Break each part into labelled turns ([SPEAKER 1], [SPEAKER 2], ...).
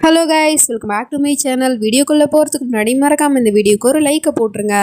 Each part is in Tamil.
[SPEAKER 1] Hello guys, welcome back to my channel. வீடியோக்குள்ளே போகிறதுக்கு முன்னாடி மறக்காமல் இந்த வீடியோக்கு ஒரு லைக்கை போட்டுருங்க.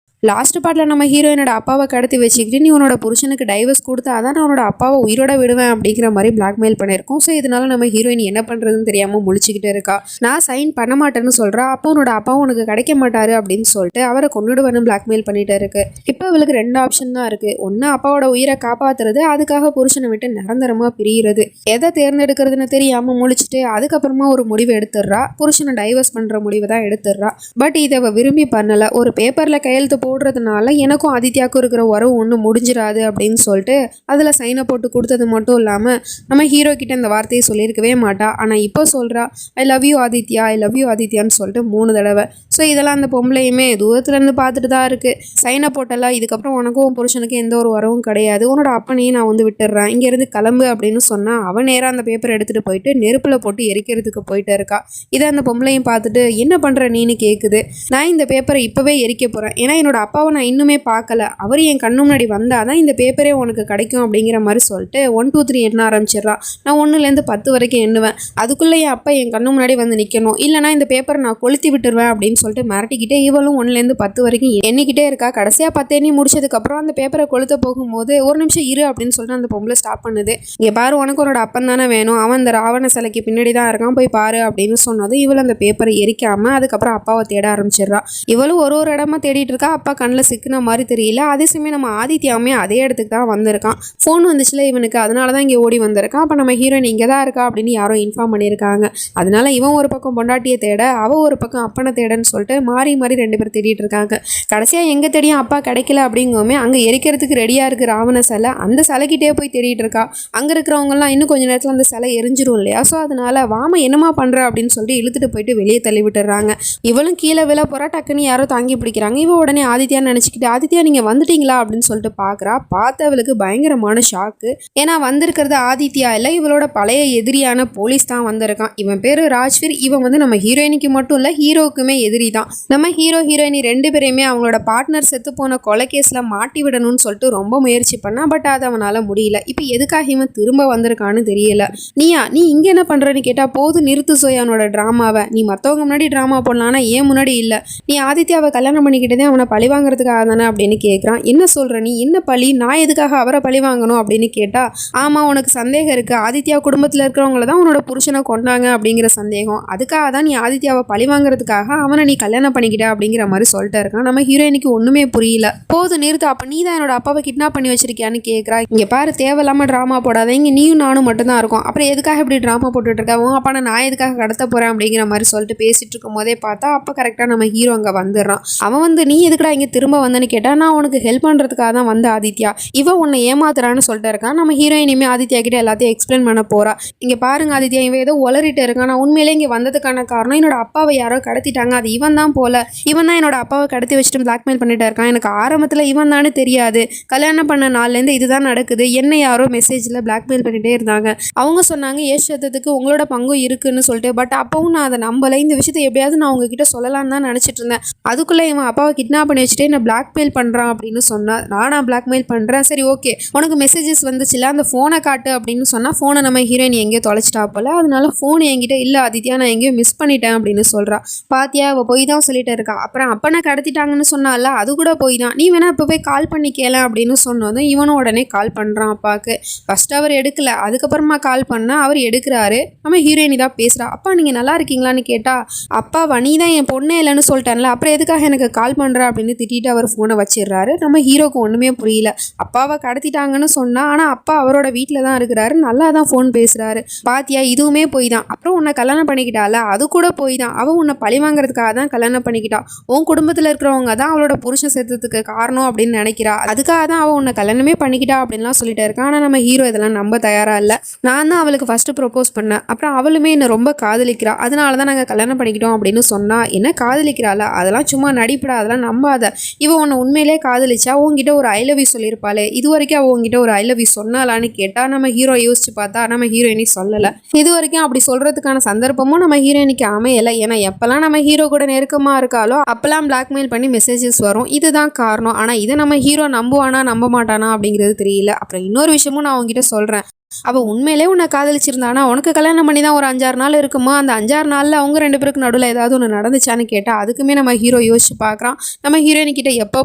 [SPEAKER 1] லாஸ்ட் பார்ட்டில் நம்ம ஹீரோயினோட அப்பாவை கடத்தி வச்சுக்கிட்டு நீ உன்னோட புருஷனுக்கு டைவர்ஸ் கொடுத்தா அதான் நான் உன்னோட அப்பாவை உயிரோட விடுவேன் அப்படிங்கிற மாதிரி பிளாக்மெயில் பண்ணியிருக்கோம். ஸோ இதனால நம்ம ஹீரோயின் என்ன பண்ணுறதுன்னு தெரியாமல் முழிச்சுக்கிட்டே இருக்கா. நான் சைன் பண்ண மாட்டேன்னு சொல்கிறா. அப்போ உன்னோட அப்பா உனக்கு கிடைக்க மாட்டாரு அப்படின்னு சொல்லிட்டு அவரை கொண்டுடுவேன்னு பிளாக்மெயில் பண்ணிட்டு இருக்கு. இப்போ அவளுக்கு ரெண்டு ஆப்ஷன் தான் இருக்குது. ஒன்று அப்பாவோட உயிரை காப்பாற்றுறது, அதுக்காக புருஷனை விட்டு நிரந்தரமாக பிரிகிறது. எதை தேர்ந்தெடுக்கிறதுன்னு தெரியாமல் முழிச்சிட்டு அதுக்கப்புறமா ஒரு முடிவு எடுத்துடுறா. புருஷனை டைவர்ஸ் பண்ணுற முடிவை தான் எடுத்துடுறா. பட் இதை அவள் விரும்பி பண்ணலை. ஒரு பேப்பரில் கையெழுத்து போடுறதுனால எனக்கும் ஆதித்யாவுக்கும் இருக்கிற உறவு ஒன்றும் முடிஞ்சிடாது அப்படின்னு சொல்லிட்டு அதில் சைனை போட்டு கொடுத்தது மட்டும் இல்லாமல் நம்ம ஹீரோ கிட்ட இந்த வார்த்தையை சொல்லியிருக்கவே மாட்டா. ஆனால் இப்போ சொல்கிறா, I love you Aditya, I love you ஆதித்யான்னு சொல்லிட்டு 3 தடவை. ஸோ இதெல்லாம் அந்த பொம்பளையுமே தூரத்துலேருந்து பார்த்துட்டு தான் இருக்குது. சைனை போட்டல, இதுக்கப்புறம் உனக்கும் புருஷனுக்கு எந்த ஒரு உறவும் கிடையாது, உன்னோட அப்பனையும் நான் வந்து விட்டுடுறேன், இங்கேருந்து கிளம்பு அப்படின்னு சொன்னால் அவன் நேராக அந்த பேப்பரை எடுத்துகிட்டு போயிட்டு நெருப்பில் போட்டு எரிக்கிறதுக்கு போயிட்டு இருக்கா. இதை அந்த பொம்பளையும் பார்த்துட்டு என்ன பண்ணுற நீன்னு கேட்குது. நான் இந்த பேப்பரை இப்போவே எரிக்க போகிறேன், ஏன்னா என்னோட அப்பாவை நான் இன்னுமே பார்க்கல, அவர் என் கண்ணு முன்னாடி வந்தால் தான் இந்த பேப்பரே உனக்கு கிடைக்கும் அப்படிங்கிற மாதிரி சொல்லிட்டு 1 2 3 எண்ண ஆரம்பிச்சிடறா. நான் 1லேருந்து 10 வரைக்கும் எண்ணுவேன், அதுக்குள்ளே என் அப்பா என் கண்ணு முன்னாடி வந்து நிற்கணும், இல்லைனா இந்த பேப்பரை நான் கொளுத்தி விட்டுருவேன் அப்படின்னு சொல்லிட்டு மிரட்டிக்கிட்டே இவளும் 1லேருந்து 10 வரைக்கும் எண்ணிக்கிட்டே இருக்கா. கடைசியாக 10 எண்ணி முடிச்சதுக்கப்புறம் அந்த பேப்பரை கொளுத்த போகும்போது ஒரு நிமிஷம் இரு அப்படின்னு சொல்லிட்டு அந்த பொம்பளை ஸ்டாப் பண்ணுது. இங்கே பாரு, உனக்கு உன்னோட அப்பன் தானே வேணும், அவன் அந்த ராவண சிலைக்கு பின்னாடி தான் இருக்கான், போய் பாரு அப்படின்னு சொன்னது. இவள் அந்த பேப்பரை எரிக்காமல் அதுக்கப்புறம் அப்பாவை தேட ஆரம்பிச்சிடுறா. இவளும் ஒரு இடமா தேடிட்டு இருக்கா. அப்பா கண்ணில் சிக்கின மாதிரி தெரியல. அதே சமயம் நம்ம ஆதித்யாவுமே அதே இடத்துக்கு தான் வந்திருக்கான். ஃபோன் வந்துச்சுல இவனுக்கு, அதனால தான் இங்கே ஓடி வந்திருக்கான். அப்போ நம்ம ஹீரோயின் இங்கே தான் இருக்கா அப்படின்னு யாரோ இன்ஃபார்ம் பண்ணியிருக்காங்க. அதனால இவன் ஒரு பக்கம் பொண்டாட்டியை தேட, அவள் ஒரு பக்கம் அப்பனை தேடன்னு சொல்லிட்டு மாறி மாறி 2 பேர் தேடிட்டு இருக்காங்க. கடைசியாக எங்கே தேடியும் அப்பா கிடைக்கல அப்படிங்குமே அங்கே எரிக்கிறதுக்கு ரெடியாக இருக்குது ராவண சிலை. அந்த சிலைக்கிட்டே போய் தேடிட்டு இருக்கா. அங்கே இருக்கிறவங்கலாம் இன்னும் கொஞ்சம் நேரத்தில் அந்த சிலை எரிஞ்சிரும் இல்லையா. ஸோ அதனால வாம என்னமா பண்ணுற அப்படின்னு சொல்லிட்டு இழுத்துட்டு போயிட்டு வெளியே தள்ளி விட்டுறாங்க. இவளும் கீழே விழ போகிறா. டக்குன்னு யாரோ தாங்கி பிடிக்கிறாங்க. இவ உடனே ஆதித்யான்னு நினச்சிக்கிட்டு, ஆதித்யா நீங்கள் வந்துட்டீங்களா அப்படின்னு சொல்லிட்டு பார்க்குறா. பார்த்தவளுக்கு பயங்கரமான ஷாக்கு. ஏன்னா வந்திருக்கிறது ஆதித்யா இல்லை, இவளோட பழைய எதிரியான போலீஸ் தான் வந்திருக்கான். இவன் பேர் ராஜ்வீர். இவன் வந்து நம்ம ஹீரோயினிக்கு மட்டும் இல்லை, ஹீரோவுக்குமே எதிரி தான். நம்ம ஹீரோயினி 2 பேரையுமே அவங்களோட பார்ட்னர் செத்து போன கொலை கேஸில் மாட்டி விடணும்னு சொல்லிட்டு ரொம்ப முயற்சி பண்ணா. பட் அது அவனால் முடியல. இப்போ எதுக்காக இவன் திரும்ப வந்திருக்கான்னு தெரியல. நீ இங்கே என்ன பண்ணுறன்னு கேட்டால், போது நிறுத்து சோயானோட ட்ராமாவை, நீ மற்றவங்க முன்னாடி ட்ராமா போடலாம், ஆனால் ஏன் முன்னாடி இல்லை, நீ ஆதித்யாவை கல்யாணம் பண்ணிக்கிட்டதே அவனை பழி வாங்குறதுக்காக தானே அப்படின்னு கேட்குறான். என்ன சொல்கிற நீ, என்ன பழி, நான் எதுக்காக அவரை பழி வாங்கணும் அப்படின்னு கேட்டால், ஆமாம் உனக்கு சந்தேகம் இருக்குது, ஆதித்யா குடும்பத்தில் இருக்கிறவங்கள தான் உன்னோட புருஷனை கொண்டாங்க அப்படிங்கிற சந்தேகம், அதுக்காக தான் நீ ஆதித்யாவை பழி வாங்குறதுக்காக அவனை நீ கல்யாணம் பண்ணிக்கிட்ட அப்படிங்கிற மாதிரி சொல்லிட்டு இருக்கான். நம்ம ஹீரோயினுக்கு ஒன்றுமே புரியல. போது நிறுத்து, அப்போ நீ தான் என்னோட அப்பாவை கிட்னாப் பண்ணி வச்சிருக்கியான்னு கேட்குறா. இங்கே பாரு, தேவையில்லாமல் ட்ராமா போடாத, இங்கே நீயும் நானும் மட்டும்தான் இருக்கும், அப்புறம் எதுக்காக இப்படி ட்ராமா போட்டுட்டு இருக்கா, உன் அப்பா நான் எதுக்காக கடத்த போகிறேன் அப்படிங்கிற மாதிரி சொல்லிட்டு பேசிட்டு இருக்கும் போதே பார்த்தா அப்போ கரெக்டாக நம்ம ஹீரோ அங்கே வந்துடுறான். அவன் வந்து நீ எதுக்கடா இங்கே திரும்ப வந்தேன்னு கேட்டால், நான் உனக்கு ஹெல்ப் பண்ணுறதுக்காக தான் வந்து ஆதித்யா, இவன் உன்னை ஏமாத்துறான்னு சொல்லிட்டு இருக்கான். நம்ம ஹீரோயினுமே ஆதித்யா கிட்ட எல்லாத்தையும் எக்ஸ்பிளைன் பண்ண போறா. இங்கே பாருங்க ஆதித்யா, இவன் ஏதோ உளறிட்டு இருக்கான், நான் உண்மையிலே இங்கே வந்ததுக்கான காரணம் என்னோட அப்பாவை யாரோ கடத்திட்டாங்க, அது இவன் தான் போல, இவன் தான் என்னோட அப்பாவை கடத்தி வச்சுட்டு பிளாக்மெயில் பண்ணிட்டு இருக்கான், எனக்கு ஆரம்பத்தில் இவன் தானே தெரியாது, கல்யாணம் பண்ண நாள்லேருந்து இதுதான் நடக்குது, என்ன யாரோ மெசேஜில் பிளாக்மெயில் பண்ணிட்டே இருந்தாங்க, அவங்க சொன்னாங்க ஏஷ் சத்தத்துக்கு உங்களோட பங்கும் இருக்குன்னு சொல்லிட்டு. பட் அப்பவும் நான் அதை நம்பலை. இந்த விஷயத்தை எப்படியாவது நான் உங்ககிட்ட சொல்லலான்னு தான் நினச்சிட்டு இருந்தேன். அதுக்குள்ளே இவன் அப்பாவை கிட்னாப் பண்ணி வச்சுட்டு என்ன பிளாக்மெயில் பண்ணுறான் அப்படின்னு சொன்னா. நானா பிளாக்மெயில் பண்ணுறேன், சரி ஓகே, உனக்கு மெசேஜஸ் வந்துச்சுல, அந்த ஃபோனை காட்டு அப்படின்னு சொன்னால் ஃபோனை நம்ம ஹீரோயின் எங்கேயோ தொலைச்சிட்டா போல, அதனால ஃபோன் என்கிட்ட இல்லை ஆதித்யா, நான் எங்கேயோ மிஸ் பண்ணிட்டேன் அப்படின்னு சொல்கிறா. பாத்தியா, அவள் போய் தான் சொல்லிட்டு இருக்கா. அப்புறம் அப்பனை கடத்திட்டாங்கன்னு சொன்னால, அது கூட போய் தான், நீ வேணா இப்போ போய் கால் பண்ணி கேள அப்படின்னு சொன்னதும் இவனும் உடனே கால் பண்ணுறான் அப்பாவுக்கு. ஃபர்ஸ்ட் அவர் எடுக்கல, அதுக்கப்புறமா கால் பண்ணால் அவர் எடுக்கிறாரு. நம்ம ஹீரோயினி தான் பேசுகிறா. அப்பா நீங்கள் நல்லா இருக்கீங்களான்னு கேட்டால், அப்பாவா, நீ தான் என் பொண்ணே இல்லைன்னு சொல்லிட்டேன்ல, அப்புறம் எதுக்காக எனக்கு கால் பண்ணுற அப்படின்னு திட்டிட்டு அவர் ஃபோனை வச்சிடுறாரு. நம்ம ஹீரோக்கு ஒன்றுமே புரியல. அப்பாவை கடத்திட்டாங்கன்னு சொன்னா, ஆனால் அப்பா அவரோட வீட்டில் தான் இருக்கிறாரு, நல்லா தான் ஃபோன் பேசுகிறாரு. பாத்தியா, இதுவுமே போய் தான். அப்புறம் உன்னை கல்யாணம் பண்ணிக்கிட்டால, அது கூட போய் தான். அவள் உன்னை பழி வாங்குறதுக்காக தான் கல்யாணம் பண்ணிக்கிட்டா, உன் குடும்பத்தில் இருக்கிறவங்க தான் அவளோட புருஷன் சேர்த்ததுக்கு காரணம் அப்படின்னு நினைக்கிறா, அதுக்காக தான் அவள் உன்னை கல்யாணமே பண்ணிக்கிட்டா அப்படின்லாம் சொல்லிட்டு இருக்கா. ஆனால் நம்ம ஹீரோ இதெல்லாம் நம்ப தயாராக இல்லை. நான் தான் அவளுக்கு ஃபஸ்ட்டு ப்ரொப்போஸ் பண்ணேன், அப்புறம் அவளுமே என்னை ரொம்ப காதலிக்கிறா, அதனால தான் நாங்கள் கல்யாணம் பண்ணிக்கிட்டோம் அப்படின்னு சொன்னால், என்ன காதலிக்கிறாளா, அதெல்லாம் சும்மா நடிப்படா, அதெல்லாம் நம்பாத சொல்லாத. இவ உன்னை உண்மையிலே காதலிச்சா உன்கிட்ட ஒரு ஐ லவ் யூ சொல்லியிருப்பாளே, இது வரைக்கும் அவ உன்கிட்ட ஒரு ஐ லவ் யூ சொன்னாலான்னு கேட்டா நம்ம ஹீரோ யோசிச்சு பார்த்தா நம்ம ஹீரோயினி சொல்லலை. இது வரைக்கும் அப்படி சொல்றதுக்கான சந்தர்ப்பமும் நம்ம ஹீரோயினிக்கு அமையலை. ஏன்னா எப்பெல்லாம் நம்ம ஹீரோ கூட நெருக்கமாக இருக்காலோ அப்பெல்லாம் பிளாக்மெயில் பண்ணி மெசேஜஸ் வரும். இதுதான் காரணம். ஆனால் இதை நம்ம ஹீரோ நம்புவானா நம்ப மாட்டானா அப்படிங்கிறது தெரியல. அப்புறம் இன்னொரு விஷயமும் நான் உங்ககிட்ட சொல்கிறேன். அவள் உண்மையிலே உன்னை காதலிச்சிருந்தானா உனக்கு கல்யாணம் பண்ணி தான் ஒரு 5-6 நாள் இருக்குமா, அந்த 5-6 நாளில் அவங்க 2 பேருக்கு நடுவில் ஏதாவது ஒன்று நடந்துச்சான்னு கேட்டால் அதுக்குமே நம்ம ஹீரோ யோசிச்சு பார்க்குறான். நம்ம ஹீரோயின் கிட்ட எப்போ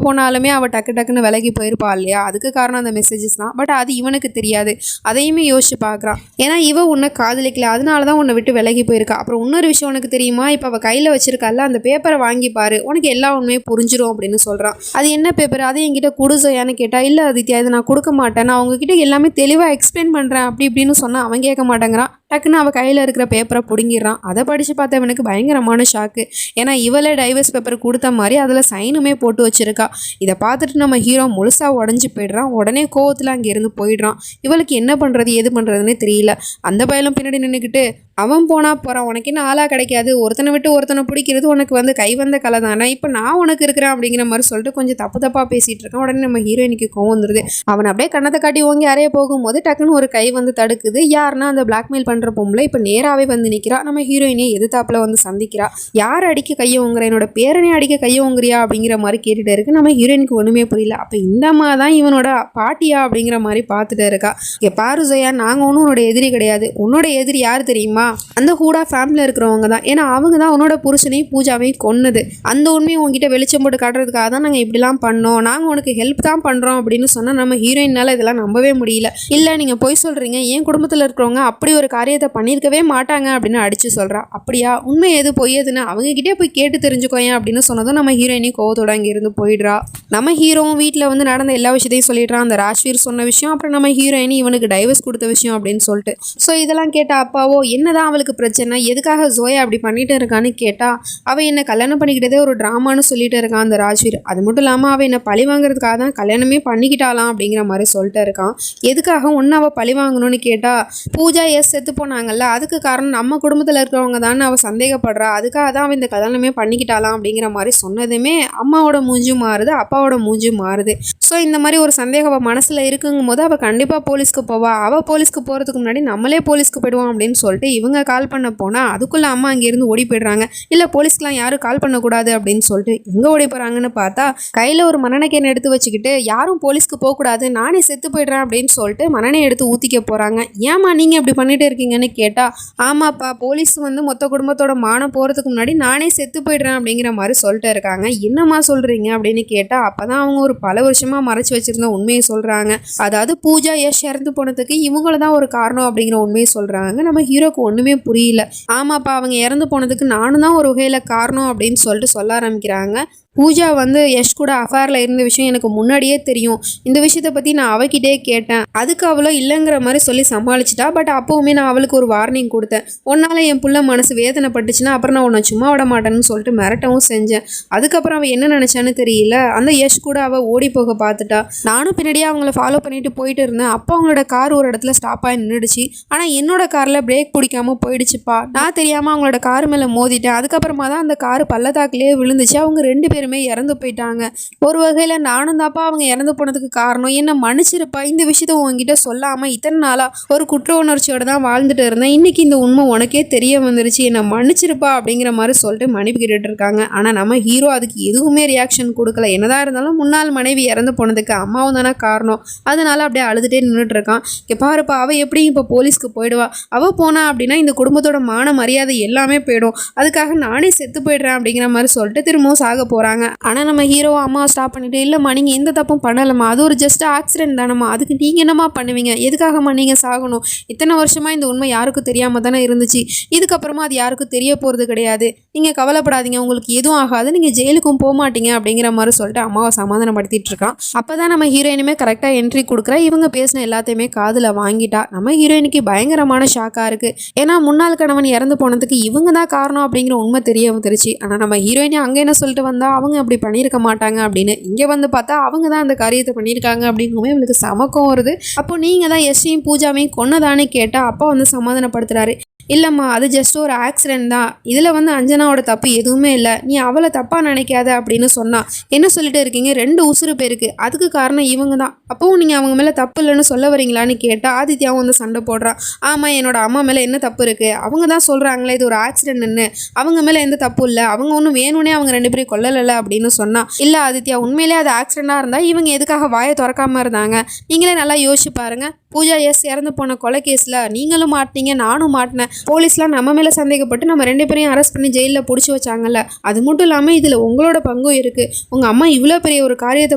[SPEAKER 1] போனாலுமே அவள் டக்குன்னு விலகி போயிருப்பா இல்லையா, அதுக்கு காரணம் அந்த மெசேஜஸ் தான். பட் அது இவனுக்கு தெரியாது. அதையுமே யோசிச்சு பார்க்குறான். ஏன்னா இவ உன்னை காதலிக்கல, அதனால தான் உன்னை விட்டு விலகி போயிருக்கா. அப்புறம் இன்னொரு விஷயம் உனக்கு தெரியுமா, இப்போ அவள் கையில் வச்சிருக்கால அந்த பேப்பரை வாங்கி பாரு, உனக்கு எல்லா உண்மையும் புரிஞ்சிடும் அப்படின்னு சொல்கிறான். அது என்ன பேப்பர், அதை என்கிட்ட குடுசையான்னு கேட்டால் இல்லை ஆதித்யா இதை நான் கொடுக்க மாட்டேன், நான் உங்ககிட்ட எல்லாமே தெளிவாக எக்ஸ்பிளைன் பண்ணுறேன் அப்படி இப்படின்னு சொன்னால் அவன் கேட்க மாட்டேங்கிறான். டக்குன்னு அவள் கையில் இருக்கிற பேப்பரை பிடுங்கிடுறான். அதை படித்து பார்த்தவனுக்கு பயங்கரமான ஷாக்கு. ஏன்னா இவளே டைவர்ஸ் பேப்பர் கொடுத்த மாதிரி அதில் சைனுமே போட்டு வச்சிருக்கா. இதை பார்த்துட்டு நம்ம ஹீரோ முழுசாக உடஞ்சி போயிடுறான். உடனே கோவத்தில் அங்கேருந்து போயிடுறான். இவளுக்கு என்ன பண்ணுறது எது பண்ணுறதுன்னு தெரியல. அந்த பயலும் பின்னாடி நின்றுக்கிட்டு அவன் போனால் போகிறான், உனக்கு என்ன ஆளாக கிடைக்காது, ஒருத்தனை விட்டு ஒருத்தனை பிடிக்கிறது உனக்கு கை வந்த கலை தானே, இப்போ நான் உனக்கு இருக்கிறேன் அப்படிங்கிற மாதிரி சொல்லிட்டு கொஞ்சம் தப்பாக பேசிகிட்டு இருக்கான். உடனே நம்ம ஹீரோயினுக்கு கோவம் வந்துடுது. அவன் அப்படியே கண்ணத்தை காட்டி ஓங்கி அறைய போகும்போது டக்குன்னு ஒரு கை தடுக்குது. யாருன்னா அந்த பிளாக்மெயில் பண்ணுற பொம்பளை இப்போ நேராகவே நிற்கிறா. நம்ம ஹீரோயினை எதிர்த்தாப்பில் சந்திக்கிறா. யார் அடிக்க கையை உங்குற, என்னோட பேரனே அடிக்க கையை உங்குறியா அப்படிங்கிற மாதிரி கேட்டுகிட்டே இருக்கு. நம்ம ஹீரோயினுக்கு ஒன்றுமே புரியல. அப்போ இந்த மாதிரி தான் இவனோட பாட்டியா அப்படிங்கிற மாதிரி பார்த்துட்டு இருக்கா. இங்கே பாரு ஜெயா, நாங்கள் ஒன்றும் உன்னோட எதிரி கிடையாது. உன்னோட எதிரி யார் தெரியுமா, அந்த ஹூடா ஃபேமிலியில் இருக்கிறவங்க தான். ஏன்னா அவங்க தான் உன்னோட புருஷனையும் பூஜாவையும் கொன்னது. அந்த உண்மையை உங்ககிட்ட வெளிச்சம் போட்டு காட்டுறதுக்காக தான் நாங்கள் இப்படிலாம் பண்ணோம், நாங்கள் உனக்கு ஹெல்ப் தான் பண்ணுறோம் அப்படின்னு சொன்னால் நம்ம ஹீரோயினால் இதெல்லாம் நம்பவே முடியல. இல்லை நீங்கள் பொய் சொல்கிறீங்க, என் குடும்பத்தில் இருக்கிறவங்க அப்படி ஒரு காரியத்தை பண்ணியிருக்கவே மாட்டாங்க அப்படின்னு அடித்து சொல்கிறா. அப்படியா, உண்மை எது பொய் எதுன்னு அவங்ககிட்டே போய் கேட்டு தெரிஞ்சுக்கோயேன் அப்படின்னு சொன்னதும் நம்ம ஹீரோயினி கோவத்தோட அங்கேருந்து போயிடுறா. நம்ம ஹீரோவும் வீட்டில் நடந்த எல்லா விஷயத்தையும் சொல்லிடுறான். அந்த ராஜ்வீர் சொன்ன விஷயம், அப்புறம் நம்ம ஹீரோயினி இவனுக்கு டைவர்ஸ் கொடுத்த விஷயம் அப்படின்னு சொல்லிட்டு. ஸோ இதெல்லாம் கேட்ட அப்பாவோ என்னதான் அவளுக்கு பிரச்சனை, எதுக்காக ஜோயா அப்படி பண்ணிட்டு இருக்கான்னு கேட்டா அவள் என்ன கல்யாணம் பண்ணிக்கிட்டதே ஒரு ட்ராமான்னு சொல்லிட்டு இருக்கான் அந்த ராஜ்வீர். அது மட்டும் இல்லாமல் அவள் என்ன பழி வாங்குறதுக்காக தான் கல்யாணமே பண்ணிக்கிட்டாலாம் அப்படிங்கிற மாதிரி சொல்லிட்டு இருக்கான். எதுக்காக ஒன்று அவள் பழி வாங்கணும்னு கேட்டா பூஜா செத்து போனாங்கல்ல, அதுக்கு காரணம் நம்ம குடும்பத்தில் இருக்கிறவங்க தான் அவள் சந்தேகப்படுறா, அதுக்காக தான் அவள் இந்த கல்யாணமே பண்ணிக்கிட்டாலாம் அப்படிங்கிற மாதிரி சொன்னதுமே அம்மாவோட மூஞ்சும் மாறுது, அப்பாவோட மூஞ்சும் மாறுது. ஸோ இந்த மாதிரி ஒரு சந்தேகம் அவள் மனசில் இருக்குங்கும் போது அவள் கண்டிப்பாக போலீஸ்க்கு போவா. அவள் போலீஸ்க்கு போகிறதுக்கு முன்னாடி நம்மளே போலீஸ்க்கு போயிடுவோம் அப்படின்னு சொல்லிட்டு இவங்க கால் பண்ண போனால் அதுக்குள்ளே அம்மா அங்கேருந்து ஓடி போயிடுறாங்க. இல்லை போலீஸ்க்கெலாம் யாரும் கால் பண்ணக்கூடாது அப்படின்னு சொல்லிட்டு எங்கே ஓடி போகிறாங்கன்னு பார்த்தா கையில் ஒரு மண்ணெண்ணெய் எடுத்து வச்சுக்கிட்டு யாரும் போலீஸ்க்கு போகக்கூடாது, நானே செத்து போயிடுறேன் அப்படின்னு சொல்லிட்டு மண்ணெண்ணெய் எடுத்து ஊற்றிக்க போகிறாங்க. ஏமா நீங்கள் இப்படி பண்ணிட்டு இருக்கீங்கன்னு கேட்டால் ஆமாப்பா, போலீஸ் மொத்த குடும்பத்தோட மானம் போகிறதுக்கு முன்னாடி நானே செத்து போயிடுறேன் அப்படிங்கிற மாதிரி சொல்லிட்டு இருக்காங்க. என்னம்மா சொல்கிறீங்க அப்படின்னு கேட்டால் அப்போ தான் அவங்க ஒரு பல வருஷமாக மறைச்சு வச்சிருந்த உண்மையை சொல்கிறாங்க. அதாவது பூஜா இறந்து போனதுக்கு இவங்கள தான் ஒரு காரணம் அப்படிங்கிற உண்மையை சொல்கிறாங்க. நம்ம ஹீரோக்கு ஒன்றுமே புரியல. ஆமாப்பா, அவங்க இறந்து போனதுக்கு நானும் தான் ஒரு வகையில் காரணம் அப்படின்னு சொல்லிட்டு சொல்ல ஆரம்பிக்கிறாங்க. பூஜா யஷ் கூட அஃபேரில் இருந்த விஷயம் எனக்கு முன்னாடியே தெரியும், இந்த விஷயத்தை பற்றி நான் அவகிட்டே கேட்டேன், அதுக்கு அவளோ இல்லைங்கிற மாதிரி சொல்லி சமாளிச்சிட்டா. பட் அப்போவுமே நான் அவளுக்கு ஒரு வார்னிங் கொடுத்தேன், உன்னால் என் புள்ள மனசு வேதனைப்பட்டுச்சுன்னா அப்புறம் நான் உன்னை சும்மா விட மாட்டேன்னு சொல்லிட்டு மிரட்டவும் செஞ்சேன். அதுக்கப்புறம் அவள் என்ன நினச்சான்னு தெரியல, அந்த யஷ் கூட அவள் ஓடி போக பார்த்துட்டா. நானும் பின்னாடியே அவங்கள ஃபாலோ பண்ணிட்டு போயிட்டு இருந்தேன். அப்போ அவங்களோட கார் ஒரு இடத்துல ஸ்டாப் ஆகி நின்றுடுச்சு. ஆனால் என்னோட காரில் பிரேக் பிடிக்காமல் போயிடுச்சுப்பா, நான் தெரியாமல் அவங்களோட கார் மேலே மோதிட்டேன். அதுக்கப்புறமா தான் அந்த கார் பள்ளத்தாக்கிலே விழுந்துச்சு. அவங்க 2 பேருமே இறந்து போயிட்டாங்க. ஒரு வகையில் நானும் தாப்பா அவங்க இறந்து போனதுக்கு காரணம், என்ன மன்னிச்சிருப்பா, இந்த விஷயத்த உங்ககிட்ட சொல்லாமல் இத்தனை நாளாக ஒரு குற்ற உணர்ச்சியோட தான் வாழ்ந்துட்டு இருந்தேன், இன்னைக்கு இந்த உண்மை உனக்கே தெரிய வந்துருச்சு, என்ன மன்னிச்சிருப்பா அப்படிங்கிற மாதிரி சொல்லிட்டு மன்னிப்பு கேட்டுட்டு இருக்காங்க. ஆனால் நம்ம ஹீரோ அதுக்கு எதுவுமே ரியாக்ஷன் கொடுக்கல. என்னதான் இருந்தாலும் முன்னாள் மனைவி இறந்து போனதுக்கு அம்மாவும் தானே காரணம், அதனால அப்படியே அழுதுகிட்டே நின்றுட்டு இருக்கான். பாருப்பா, அவள் எப்படி இப்போ போலீஸ்க்கு போயிடுவா, அவள் போனா அப்படின்னா இந்த குடும்பத்தோட மான மரியாதை எல்லாமே போயிடும், அதுக்காக நானே செத்து போயிடுறேன் அப்படிங்கிற மாதிரி சொல்லிட்டு திரும்பவும் சாக போகிறாங்க. ஆனால் நம்ம ஹீரோவை அம்மா ஸ்டாப் பண்ணிட்டு இல்லைம்மா நீங்கள் எந்த தப்பும் பண்ணலம்மா, அது ஒரு ஜஸ்ட் ஆக்சிடென்ட் தானம்மா, அதுக்கு நீங்கள் என்னம்மா பண்ணுவீங்க, எதுக்காகம்மா நீங்கள் சாகணும், இத்தனை வருஷமாக இந்த உண்மை யாருக்கும் தெரியாமல் தானே இருந்துச்சு, இதுக்கப்புறமா அது யாருக்கும் தெரிய போகிறது கிடையாது, நீங்கள் கவலைப்படாதீங்க, உங்களுக்கு எதுவும் ஆகாது, நீங்கள் ஜெயிலுக்கும் போக மாட்டீங்க அப்படிங்கிற மாதிரி சொல்லிட்டு அம்மாவை சமாதானப்படுத்திட்டு இருக்கான். அப்போ தான் நம்ம ஹீரோயினுமே கரெக்டாக என்ட்ரி கொடுக்குறா. இவங்க பேசின எல்லாத்தையுமே காதில் வாங்கிட்டா. நம்ம ஹீரோயினுக்கு பயங்கரமான ஷாக்காக இருக்குது. ஏன்னா முன்னாள் கணவன் இறந்து போனதுக்கு இவங்க தான் காரணம் அப்படிங்கிற உண்மை தெரிய வந்துருச்சு. ஆனால் நம்ம ஹீரோயினி அங்கே என்ன சொல்லிட்டு வந்தா அவங்க அப்படி பண்ணியிருக்க மாட்டாங்க அப்படின்னு, இங்கே பார்த்தா அவங்க தான் அந்த காரியத்தை பண்ணியிருக்காங்க அப்படிங்கும்போது இவங்களுக்கு சமக்கம் வருது. அப்போ நீங்கள் தான் யஷையும் பூஜாவையும் கொன்னதானே கேட்டால் அப்பா சமாதானப்படுத்துறாரு. இல்லைம்மா அது ஜஸ்ட் ஒரு ஆக்சிடென்ட் தான், இதில் வந்து அஞ்சனாவோட தப்பு எதுவுமே இல்லை, நீ அவளை தப்பாக நினைக்காத அப்படின்னு சொன்னா. என்ன சொல்லிட்டு இருக்கீங்க, 2 உசுறு பேருக்கு, அதுக்கு காரணம் இவங்க தான், அப்பவும் நீங்கள் அவங்க மேலே தப்பு இல்லைன்னு சொல்ல வரீங்களான்னு கேட்டால் ஆதித்யாவும் வந்து சண்டை போடுறான். ஆமாம், என்னோட அம்மா மேலே என்ன தப்பு இருக்குது, அவங்க தான் சொல்கிறாங்களே இது ஒரு ஆக்சிடென்ட்னு, அவங்க மேலே எந்த தப்பு இல்லை, அவங்க ஒன்றும் வேணும்னே அவங்க 2 பேரும் கொல்லலை அப்படின்னு சொன்னா. இல்லை ஆதித்யா, உண்மையிலே அது ஆக்சிடென்ட்டாக இருந்தால் இவங்க எதுக்காக வாயை திறக்காம இருந்தாங்க, நீங்களே நல்லா யோசிச்சு பாருங்க. பூஜா இறந்து போன கொலை கேஸில் நீங்களும் மாட்டினீங்க, நானும் மாட்டினேன், போலீஸ்லாம் நம்ம மேலே சந்தேகப்பட்டு நம்ம 2 பேரையும் அரெஸ்ட் பண்ணி ஜெயிலில் பிடிச்சி வச்சாங்கல்ல, அது மட்டும் இல்லாமல் இதில் உங்களோட பங்கும் இருக்குது. உங்கள் அம்மா இவ்வளோ பெரிய ஒரு காரியத்தை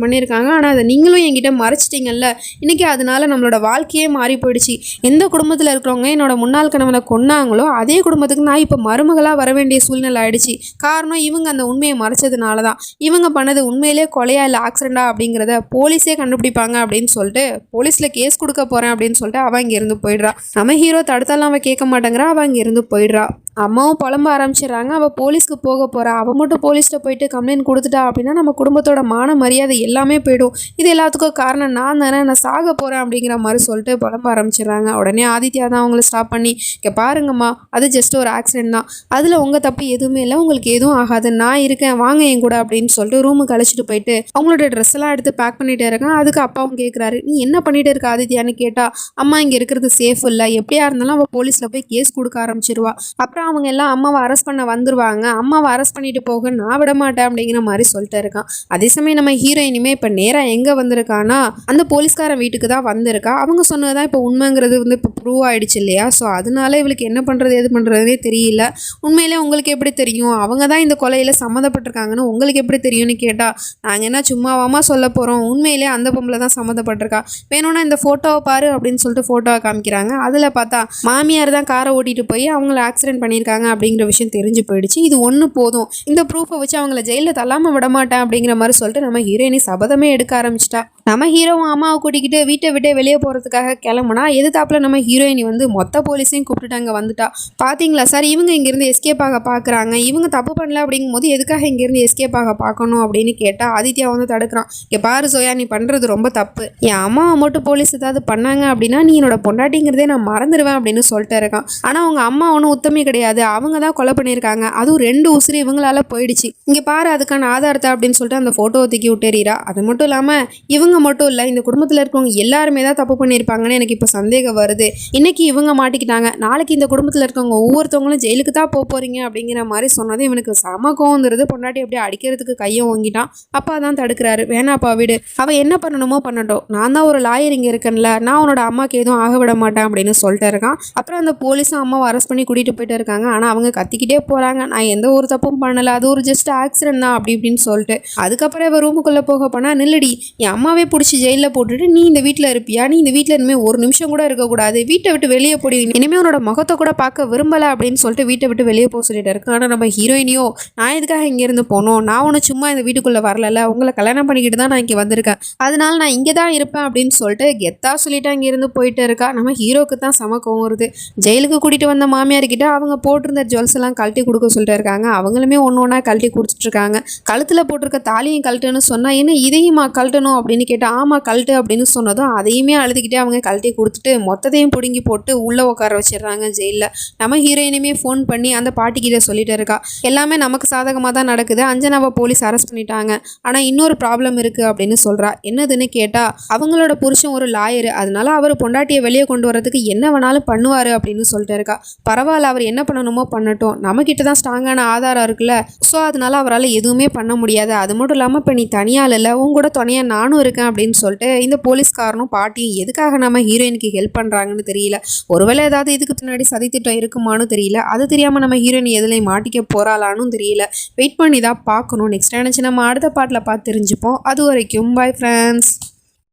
[SPEAKER 1] பண்ணியிருக்காங்க, ஆனால் அதை நீங்களும் என்கிட்ட மறைச்சிட்டிங்கல்ல, இன்றைக்கி அதனால நம்மளோட வாழ்க்கையே மாறி போயிடுச்சு. எந்த குடும்பத்தில் இருக்கிறவங்க என்னோட முன்னாள் கணவனை கொன்னாங்களோ அதே குடும்பத்துக்கு நான் இப்போ மருமகளாக வர வேண்டிய சூழ்நிலை ஆயிடுச்சு. காரணம் இவங்க அந்த உண்மையை மறைச்சதுனால தான். இவங்க பண்ணது உண்மையிலே கொலையா இல்லை ஆக்சிடென்டா அப்படிங்கிறத போலீஸே கண்டுபிடிப்பாங்க அப்படின்னு சொல்லிட்டு போலீஸில் கேஸ் கொடுக்க போகிறேன் அப்படின்னு சொல்லிட்டு அவன் இங்கேருந்து போயிடுறா. நம்ம ஹீரோ தடுத்தாலும் அவன் கேட்க மாட்டேங்கிறா, அவன் இங்கேருந்து போயிடுறா. அம்மாவும் புலம்ப ஆரம்பிச்சிடுறாங்க. அவள் போலீஸ்க்கு போக போகிறா. அவள் மட்டும் போலீஸ்கிட்ட போயிட்டு கம்ப்ளைண்ட் கொடுத்துட்டா அப்படின்னா நம்ம குடும்பத்தோட மான மரியாதை எல்லாமே போயிடும். இது எல்லாத்துக்கும் காரணம் நான் தானே, நான் சாக போகிறேன் அப்படிங்கிற மாதிரி சொல்லிட்டு புலம்ப ஆரம்பிச்சிடுறாங்க. உடனே ஆதித்யா தான் அவங்கள ஸ்டாப் பண்ணி, இங்கே பாருங்கம்மா, அது ஜஸ்ட் ஒரு ஆக்சிடென்ட் தான், அதில் உங்கள் தப்பு எதுவுமே இல்லை, உங்களுக்கு எதுவும் ஆகாது, நான் இருக்கேன், வாங்க என் கூட அப்படின்னு சொல்லிட்டு ரூமுக்கு அழைச்சிட்டு போயிட்டு அவங்களோட ட்ரெஸ் எல்லாம் எடுத்து பேக் பண்ணிகிட்டே இருக்கேன். அதுக்கு அப்பாவும் கேட்குறாரு, நீ என்ன பண்ணிட்டு இருக்க ஆதித்யான்னு கேட்டால், அம்மா இங்கே இருக்கிறது சேஃப் இல்லை, எப்படியா இருந்தாலும் அவள் போலீஸில் போய் கேஸ் கொடுக்க ஆரம்பிச்சிருவா, அப்புறம் அவங்க எல்லாம் அம்மாவை அரெஸ்ட் பண்ண வந்துருவாங்க, அம்மாவை அரெஸ்ட் பண்ணிட்டு போக நான் விட மாட்டேன் அப்படிங்கிற மாதிரி சொல்லிட்டு இருக்கான். அதே சமயம் நம்ம ஹீரோயினுமே இப்போ நேராக எங்கே வந்திருக்கானா அந்த போலீஸ்காரன் வீட்டுக்கு தான் வந்திருக்கா. அவங்க சொன்னதான் இப்போ உண்மைங்கிறது வந்து இப்போ ப்ரூவ் ஆயிடுச்சு இல்லையா, ஸோ அதனால இவளுக்கு என்ன பண்ணுறது எது பண்ணுறதுனே தெரியல. உண்மையிலே உங்களுக்கு எப்படி தெரியும் அவங்க தான் இந்த கொலையில் சம்மந்தப்பட்டிருக்காங்கன்னு உங்களுக்கு எப்படி தெரியும்னு கேட்டால், நாங்கள் என்ன சும்மாவாமா சொல்ல போகிறோம், உண்மையிலே அந்த பொம்பளை தான் சம்மந்தப்பட்டிருக்கா, வேணும்னா இந்த ஃபோட்டோவை பாரு அப்படின்னு சொல்லிட்டு ஃபோட்டோவை காமிக்கிறாங்க. அதில் பார்த்தா மாமியார் தான் காரை ஓட்டிட்டு போய் அவங்கள ஆக்சிடென்ட் பண்ணியிருக்காங்க அப்படிங்கிற விஷயம் தெரிஞ்சு போயிடுச்சு. இது ஒன்று போதும், இந்த ப்ரூஃபை வச்சு அவங்கள ஜெயிலில் தள்ளாமல் விட மாட்டேன் அப்படிங்கிற மாதிரி சொல்லிட்டு நம்ம ஹீரோயினி சபதமே எடுக்க ஆரம்பிச்சிட்டா. நம்ம ஹீரோவும் அம்மாவை கூட்டிக்கிட்டு வீட்டை விட்டே வெளியே போகிறதுக்காக கிளம்புனா எதிர்த்தாப்புல நம்ம ஹீரோயினி வந்து மொத்த போலீஸையும் கூப்பிட்டுட்டு அங்கே வந்துட்டா. பார்த்தீங்களா சார், இவங்க இங்கேருந்து எஸ்கேப் ஆக பார்க்குறாங்க, இவங்க தப்பு பண்ணல அப்படிங்கும் போது எதுக்காக இங்கேருந்து எஸ்கேப் ஆக பார்க்கணும் அப்படின்னு கேட்டால் ஆதித்யா வந்து தடுக்கிறான். இங்கே பாரு சோயா, நீ பண்ணுறது ரொம்ப தப்பு, என் அம்மாவை மட்டும் போலீஸ் ஏதாவது பண்ணாங்க அப்படின்னா நீ என்னோட பொண்டாட்டிங்கிறதே நான் மறந்துடுவேன் அப்படின்னு சொல்லிட்டு இருக்கான். ஆனால் அவங்க அம்மா ஒன்றும் உத்தமே கிடையாது, அவங்க தான் கொலை பண்ணியிருக்காங்க, அதுவும் 2 உசுறு இவங்களால போயிடுச்சு, இங்கே பாரு அதுக்கான ஆதாரத்தை அப்படின்னு சொல்லிட்டு அந்த ஃபோட்டோவை தூக்கி விட்டுறீரா. அது மட்டும் இல்லாமல் இவங்க மட்டும் இல்லை, இந்த குடும்பத்தில் இருக்கவங்க எல்லாருமே தான் தப்பு பண்ணியிருப்பாங்கன்னு எனக்கு இப்போ சந்தேகம் வருது. இன்னைக்கு இவங்க மாட்டிக்கிட்டாங்க, நாளைக்கு இந்த குடும்பத்தில் இருக்கவங்க ஒவ்வொருத்தவங்களும் ஜெயிலுக்கு தான் போகிறீங்க அப்படிங்கிற மாதிரி சொன்னது இவனுக்கு சம கோவங்கிறது. பொண்டாட்டி அப்படியே அடிக்கிறதுக்கு கையை வாங்கிட்டான். அப்பா தான் தடுக்கிறாரு, வேணாப்பா விடு, அவள் என்ன பண்ணணுமோ பண்ணட்டும், நான் தான் ஒரு லாயர் இங்கே இருக்கேன்ல, நான் உன்னோட அம்மாவுக்கு எதுவும் ஆக விட மாட்டேன் அப்படின்னு சொல்லிட்டு இருக்கான். அப்புறம் அந்த போலீஸும் அம்மாவை அரெஸ்ட் பண்ணி கூட்டிகிட்டு போயிட்டு இருக்காங்க. ஆனால் அவங்க கத்திக்கிட்டே போகிறாங்க, நான் எந்த ஒரு தப்பும் பண்ணலை, அது ஒரு ஜஸ்ட் ஆக்சிடென்ட் தான் அப்படி இப்படின்னு சொல்லிட்டு. அதுக்கப்புறம் இவ ரூமுக்குள்ளே போக போனால், நில்லடி, என் அம்மாவே பிடிச்சி ஜெயிலில் போட்டுட்டு நீ இந்த வீட்டில் இருப்பியா, நீ இந்த வீட்டில் இனிமேல் ஒரு நிமிஷம் கூட இருக்கக்கூடாது, வீட்டை விட்டு வெளியே போடி, இனிமேல் உன்னோட முகத்தை கூட பார்க்க விரும்பலை அப்படின்னு சொல்லிட்டு வீட்டை விட்டு வெளியே போக சொல்லிட்டு இருக்கு. ஆனால் நம்ம ஹீரோயினியோ, நான் எதுக்காக இங்கேருந்து போனோம், நான் ஒன்று சும்மா இந்த வீட்டுக்குள்ளே வரல, உங்களை கல்யாணம் பண்ணிக்கிட்டு தான் நான் இங்கே வந்திருக்கேன், அதனால நான் இங்கே தான் இருப்பேன் அப்படின்னு சொல்லிட்டு கெத்தா சொல்லிட்டு அங்கேருந்து போயிட்டு இருக்கா. நம்ம ஹீரோக்கு தான் சம கோவம் வருது. ஜெயிலுக்கு கூட்டிகிட்டு வந்த மாமியார்கிட்ட அவங்க போட்டிருந்த ஜுவல்ஸ் எல்லாம் கழட்டி கொடுக்க சொல்லிட்டு இருக்காங்க. அவங்களுமே ஒன்று ஒன்றா கழட்டி கொடுத்துட்டு இருக்காங்க. கழுத்தில் போட்டிருக்க தாலியும் கழட்டுன்னு சொன்னால், என்ன இதையுமா கழட்டணும் அப்படின்னு கேட்டால், ஆமாம் கழட்டு அப்படின்னு சொன்னதும் அதையுமே அழுதுகிட்டே அவங்க கழட்டி கொடுத்துட்டு மொத்தத்தையும் பிடுங்கி போட்டு உள்ளே உட்கார வச்சிடுறாங்க ஜெயிலில். நம்ம ஹீரோயினுமே ஃபோன் பண்ணி அந்த பாட்டிக்கிட்ட சொல்லிட்டு இருக்கா, எல்லாமே நமக்கு சாதகமாக தான் நடக்குது, அஞ்சனாவை போலீஸ் அரெஸ்ட் பண்ணிட்டாங்க, ஆனால் இன்னொரு ப்ராப்ளம் இருக்குது அப்படின்னு சொல்கிறா. என்னதுன்னு கேட்டால், அவங்களோட புருஷன் ஒரு லாயரு, அதனால அவர் பொண்டாட்டியை வெளியே கொண்டு வரதுக்கு என்ன வேணாலும் பண்ணுவார் அப்படின்னு சொல்லிட்டு இருக்கா. பரவாயில்ல, அவர் என்ன பண்ணணுமோ பண்ணட்டும், நம்மக்கிட்ட தான் ஸ்ட்ராங்கான ஆதாரம் இருக்குல்ல, ஸோ அதனால அவரால் எதுவுமே பண்ண முடியாது, அது மட்டும் இல்லாமல் இப்போ நீ தனியால் இல்லை, உங்க கூட துணையாக நானும் இருக்கேன் அப்படின்னு சொல்லிட்டு இந்த போலீஸ்காரனும் பாட்டியும் எதுக்காக நம்ம ஹீரோயினுக்கு ஹெல்ப் பண்ணுறாங்கன்னு தெரியல. ஒருவேளை ஏதாவது இதுக்கு பின்னாடி சதித்திட்டம் இருக்குமான்னு தெரியல. அது தெரியாமல் நம்ம ஹீரோயின் எதுலையும் மாட்டிக்க போகிறாளான்னு தெரியல. வெயிட் பண்ணி தான் பார்க்கணும். நெக்ஸ்ட் நினச்சி நம்ம அடுத்த பாட்டில் பார்த்து தெரிஞ்சுப்போம். அது வரைக்கும் பை ஃப்ரெண்ட்ஸ்.